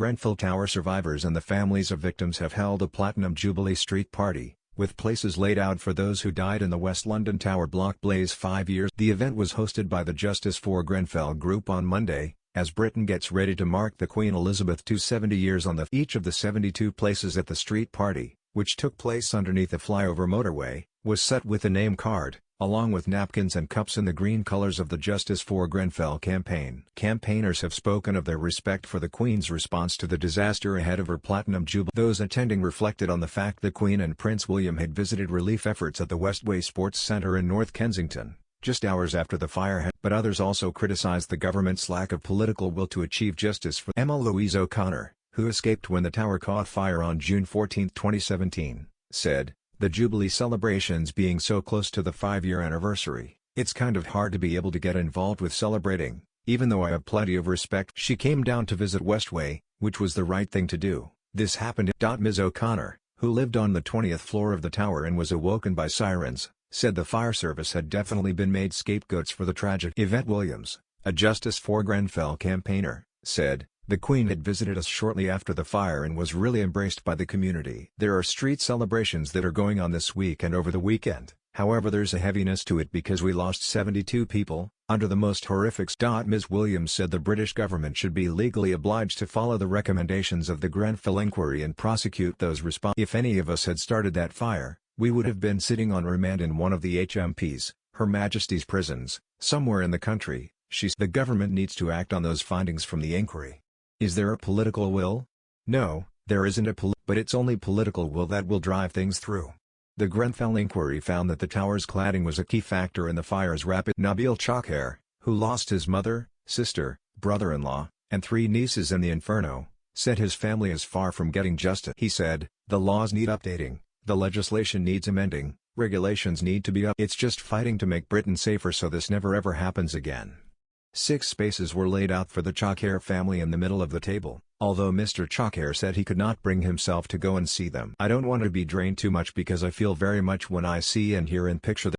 Grenfell Tower survivors and the families of victims have held a Platinum Jubilee street party, with places laid out for those who died in the West London Tower block blaze 5 years. The event was hosted by the Justice for Grenfell group on Monday, as Britain gets ready to mark the Queen Elizabeth II's 70 years on each of the 72 places at the street party, which took place underneath a flyover motorway, was set with a name card, along with napkins and cups in the green colours of the Justice for Grenfell campaign. Campaigners have spoken of their respect for the Queen's response to the disaster ahead of her Platinum Jubilee. Those attending reflected on the fact the Queen and Prince William had visited relief efforts at the Westway Sports Centre in North Kensington, just hours after the fire had. But others also criticised the government's lack of political will to achieve justice for Emma Louise O'Connor, who escaped when the tower caught fire on June 14, 2017, said, "The Jubilee celebrations being so close to the 5-year anniversary, it's kind of hard to be able to get involved with celebrating, even though I have plenty of respect." She came down to visit Westway, which was the right thing to do. This happened. Ms. O'Connor, who lived on the 20th floor of the tower and was awoken by sirens, said the fire service had definitely been made scapegoats for the tragic event. Williams, a Justice for Grenfell campaigner, said, "The Queen had visited us shortly after the fire and was really embraced by the community. There are street celebrations that are going on this week and over the weekend, however there's a heaviness to it because we lost 72 people, under the most horrific." Ms. Williams said the British government should be legally obliged to follow the recommendations of the Grenfell inquiry and prosecute those responsible. "If any of us had started that fire, we would have been sitting on remand in one of the HMP's, Her Majesty's prisons, somewhere in the country," she said. The government needs to act on those findings from the inquiry. Is there a political will? No, there isn't but it's only political will that will drive things through. The Grenfell inquiry found that the tower's cladding was a key factor in the fire's rapid. Nabil Chakher, who lost his mother, sister, brother-in-law, and 3 nieces in the inferno, said his family is far from getting justice. He said, "The laws need updating, the legislation needs amending, regulations need to be up. It's just fighting to make Britain safer so this never ever happens again." 6 spaces were laid out for the Chakher family in the middle of the table, although Mr. Chakher said he could not bring himself to go and see them. "I don't want to be drained too much because I feel very much when I see and hear and picture